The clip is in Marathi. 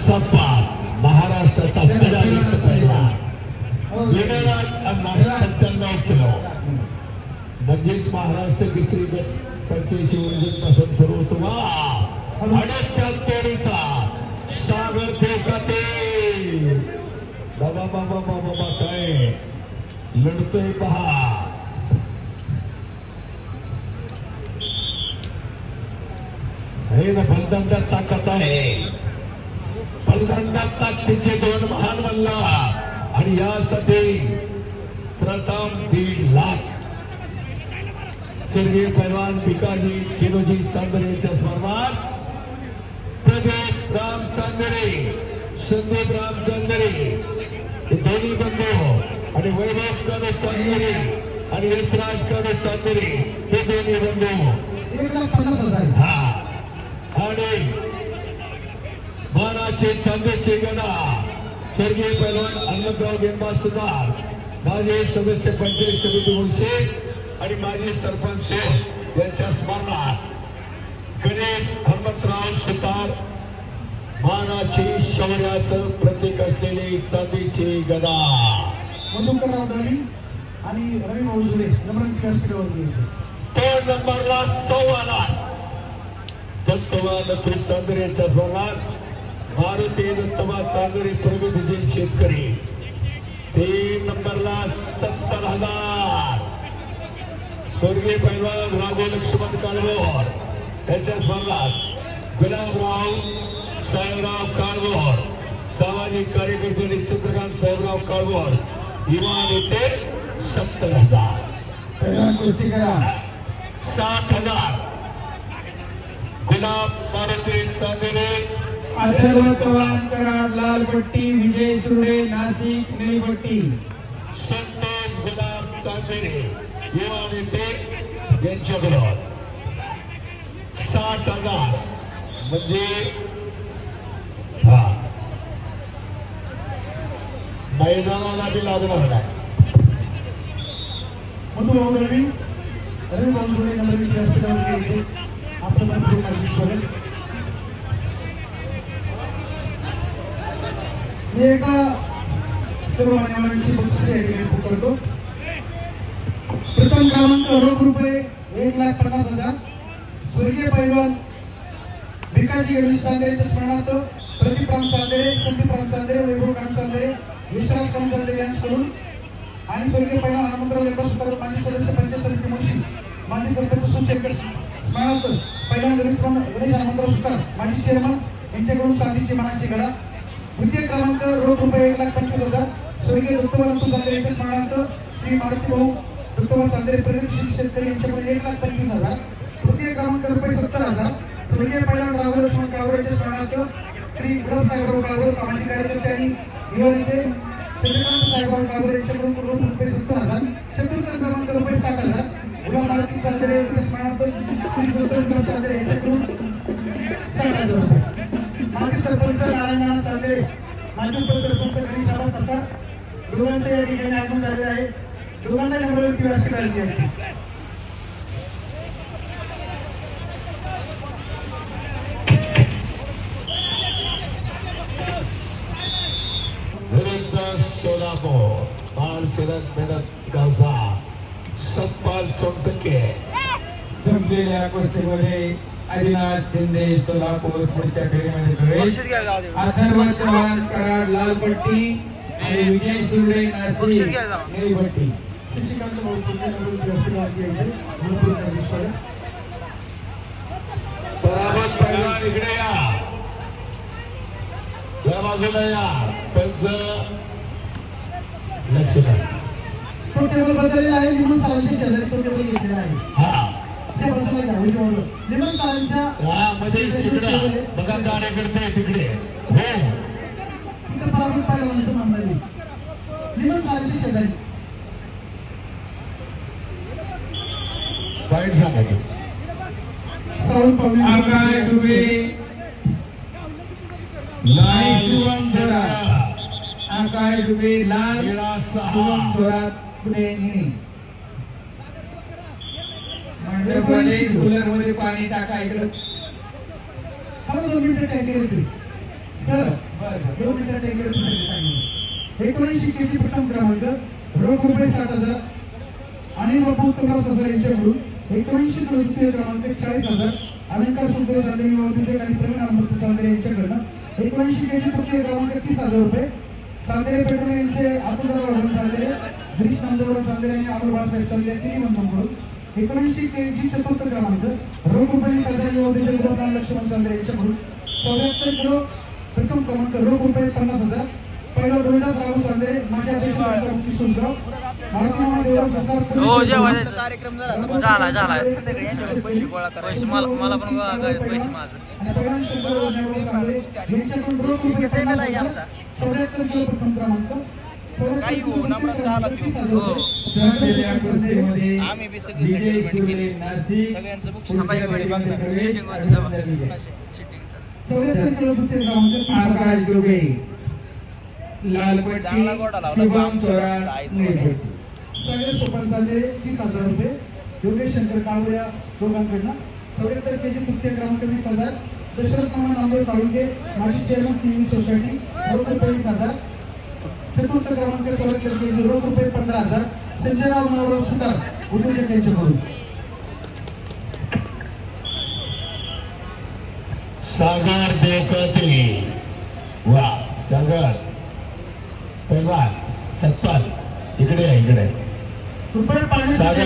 सपाट महाराष्ट्राचा मेडालिस्ट पहिला 97 किलो म्हणजेच महाराष्ट्र केसरी गट 85 वजन पासून सुरू होतो आणि त्या तोडीचा सागर देवकाते बाबा बाबा बाबा बाबा काय लढतोय पहा हे ना फलदंडात ताकद आहे फलदंडात ताकदीचे दोन महान मल्ला आणि यासाठी प्रथम 1.5 लाख स्वर्गीय पैलवान भिकाजी किनोजी चांदरे यांच्या स्मरणार्थ प्रदीप राम चांदरे संदीप राम चांदरे हे दोन्ही बंधू आणि वैभव कडे चांदरे आणि यशराज कडे चांदरे हे दोन्ही बंधू 1,50,000 हा आणि मानाचे चांदेचे गदा स्वर्गीय पैलवान हनुमंतराव गेंबा सुतार माजी सदस्य पंचायत समिती मुळशी आणि माजी सरपंच यांच्या स्मरणार्थ गणेश हनुमंतराव सुतार मानाची शौर्याचं प्रतीक असलेली चांदीची गदा मधुकरराव दळवी आणि रवी मौजुले तो नंबरला 1.25 लाख दत्तवा नथू चांदरे यांच्या स्मरणार्थ मारुती दत्तवा चांदरे प्रगतीशील शेतकरी 3 नंबरला 70,000 स्वर्गीय पैलवान राघव लक्ष्मण काळभोर यांच्या स्मरणार्थ गुलाबराव साहेबराव काळभोर सामाजिक कार्यकर्ते आणि चित्रकांत साहेबराव काळभोर इमान येथे 70,000 कुस्ती करा 60,000 गुलाब मारुती चांदरे अथर्व चव्हाण कराड लाल पट्टी विजय सुरे नाशिक निळी पट्टी संतोष गुलाब चांदरे इमान येथे यांच्या बरोबर 60,000 म्हणजे हा मैदानाला बी लागणार नाही मधुराव दळवी रवी मौजुले नंबर विद्यार्थी आपलं मी एका सर्व मान्यवरांची बक्षीस करतो प्रथम क्रमांक रोख रुपये 1,50,000 स्वर्गीय पैलवान भिकाजी किनोजी चांदरे यांच्या स्मरणार्थ प्रदीप राम चांदरे संदीप राम चांदरे वैभव राम चांदरे यशराज राम चांदरे यांच्याकडून आणि स्वर्गीय पैलवान हनुमंतराव गेंबा सुतार माजी सदस्य पंचायत समिती मुळशी माजी सरपंच सुशेखर स्मरणार्थ पैलवान गणेश हनुमंतराव सुतार माजी चेअरमन यांच्याकडून चांदीची मानाची गदा द्वितीय क्रमांक रोख रुपये 1,25,000 स्वर्गीय दत्तवा नथू चांदरे यांच्या स्मरणार्थ श्री मारुती भाऊ दत्तवा चांदरे प्रगतीशील शेतकरी यांच्याकडून 1,25,000 तृतीय क्रमांक रुपये 70,000 स्वर्गीय पैलवान राघव लक्ष्मण काळभोर यांच्या स्मरणार्थ श्री गुलाब साहेबराव काळभोर सामाजिक कार्यकर्ते आणि युवा नेते चंद्रकांत साहेबराव काळभोर यांच्याकडून रोख रुपये 70,000 चतुर्थ क्रमांक रुपये 60,000 गुलाब मारुती चांदरे यांच्या स्मरणार्थ श्री सुरेश चांदरे यांच्याकडून 60,000 रुपये माजी सरपंच नारायण चांदरे माजी उपसरपंच गणेश सरकार दोघांचे या ठिकाणी आगमन झाले आहे दोघांना नंबरवरती व्यासपीठ झाली आहे सोलापूर बाल शरद मेहनत गावचा सतपाल सोनटक्के संपलेल्या कुस्तीमध्ये आदिनाथ शिंदे सोलापूर पुढच्या फेरीमध्ये प्रवेश अथर्व चव्हाण कराड लाल पट्टी आणि विजय सुरे नाशिक निळी पट्टी पराभूत पैलवान इकडे या बाजूला या पंच लक्ष तो टेबल बदललेला आहे लिमन सारांच्या शेजारी तो टेबल घेतलेला आहे हा त्या बाजूला जाऊ लिमन सारांच्या मध्ये तिकडे बघा कार्यकर्ते तिकडे हो तिथे पराभूत पैलवानाचं म्हणणं आहे लिमन सारांच्या शेजारी पॉइंट सांगा आकाश दुबे लाल शिवम थोरात आकाश दुबे लाल शिवम थोरात पुणे मंडपमध्ये कूलर मध्ये पाणी टाका इकडे 2 मिनिटं टँकर सर 2 मिनिटं टेंगेड 79 केजी प्रथम क्रमांक रोख रुपये 60,000 अनिल बापू उत्तमराव सदर यांच्याकडून 79 किलो द्वितीय क्रमांक 40,000 अलंकार सुंदर झाले युवा आणि प्रवीण अमृत चांदेरे यांच्याकडनं 79 केजी तृतीय क्रमांक 30,000 रुपये चांदेरे पेट्रोल यांचे आतुलराव चांदेरे गिरीश नंदवराव चांदेरे आणि अमोल बाळासाहेब चांदेरे तिन्ही बंधूंकडून 79 केजी चतुर्थ क्रमांक रोख रुपये 20,000 युवा लक्ष्मण चांदेरे यांच्याकडून 74 किलो प्रथम क्रमांक रोख रुपये 50,000 पहिला डोळ्यात राहू चांदेरे माझ्या देशाचा सुंदर कार्यक्रम झाला संध्याकाळी यांच्याकडे पैसे गोळा करायचे मला पण गोळा करायचे पैसे माझं काही हो नंबर झाला आम्ही बी सगळे सेटलमेंट केले सगळ्यांचं बुकिंग लाल चांगला गोडा लावला सोपान चालते 30,000 रुपये योगेश शंकर कावड्या दोघांकडनं 74 केजी तृतीय क्रमांक 20,000 दशरथ मामा नांदेड काळुंगे माजी चेअरमन सिंगी सोसायटी रोख रुपये 20,000 चतुर्थ क्रमांक 74 केजी रोख रुपये 15,000 संजयराव नवराव सुतार उद्योजक यांच्याकडून सागर देवकते वा सागर पैलवान सत्पाल इकडे रुपये पाण्यासाठी